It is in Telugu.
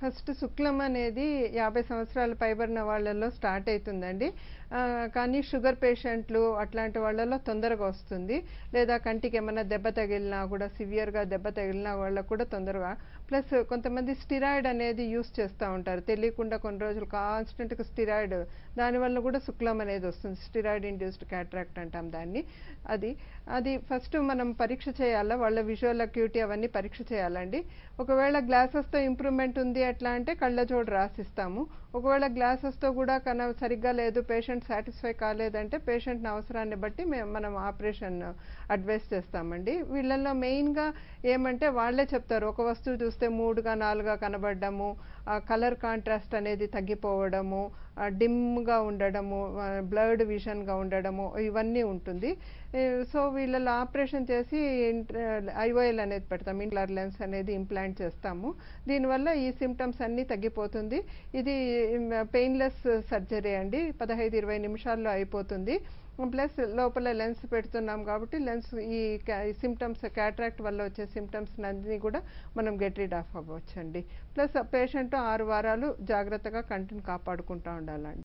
ఫస్ట్ శుక్లం అనేది 50 సంవత్సరాలు పైబడిన వాళ్ళలో స్టార్ట్ అయితుందండి. కానీ షుగర్ పేషెంట్లు అట్లాంటి వాళ్ళలో తొందరగా వస్తుంది. లేదా కంటికేమన్నా దెబ్బ తగిలినా కూడా సివియర్‌గా దెబ్బ తగిలిన వాళ్ళకి కూడా తొందరగా ప్లస్ కొంతమంది స్టెరాయిడ్ అనేది యూజ్ చేస్తా ఉంటారు. తెలియకుండా కొన్ని రోజులు కాన్స్టెంట్‌గా స్టెరాయిడ్ దానివల్ల కూడా శుక్లం అనేది వస్తుంది. స్టెరాయిడ్ ఇండ్యూస్డ్ క్యాటరాక్ట్ అంటాం దాన్ని. అది అది ఫస్ట్ మనం పరీక్ష చేయాలా, వాళ్ళ విజువల్ అక్యూటీ అవన్నీ పరీక్ష చేయాలండి. ఒకవేళ గ్లాసెస్‌తో ఇంప్రూవ్‌మెంట్ ఉంది అట్లా అంటే కళ్ళజోడు రాసిస్తాము. ఒకవేళ గ్లాసెస్‌తో కూడా సరిగ్గా లేదు, పేషెంట్ సాటిస్ఫై కాలేదంటే పేషెంట్‌ని అవసరాన్ని బట్టి మనం ఆపరేషన్ అడ్వైస్ చేస్తామండి. వీళ్ళల్లో మెయిన్‌గా ఏమంటే వాళ్ళే చెప్తారు. ఒక వస్తువు చూస్తే 3గా 4గా కనబడడము, కలర్ కాంట్రాస్ట్ అనేది తగ్గిపోవడము, డిమ్‌గా ఉండడము, బ్లర్డ్ విజన్‌గా ఉండడము ఇవన్నీ ఉంటుంది. సో వీళ్ళలో ఆపరేషన్ చేసి ఐఓఎల్ అనేది పెడతాం. ఇంట్రాక్యులర్ లెన్స్ అనేది ఇంప్లాంట్ చేస్తాము. దీనివల్ల ఈ సింప్టమ్స్ అన్నీ తగ్గిపోతుంది. ఇది పెయిన్‌లెస్ సర్జరీ అండి. 15, 20 నిమిషాల్లో అయిపోతుంది. ప్లస్ లోపల లెన్స్ పెడుతున్నాం కాబట్టి లెన్స్ ఈ సింప్టమ్స్ క్యాటరాక్ట్ వల్ల వచ్చే సింప్టమ్స్ అన్నీ కూడా మనం గెట్ రిడ్ ఆఫ్ అవ్వచ్చండి. ప్లస్ పేషెంట్ 6 వారాలు జాగ్రత్తగా కంటిని కాపాడుకుంటూ ఉండాలండి.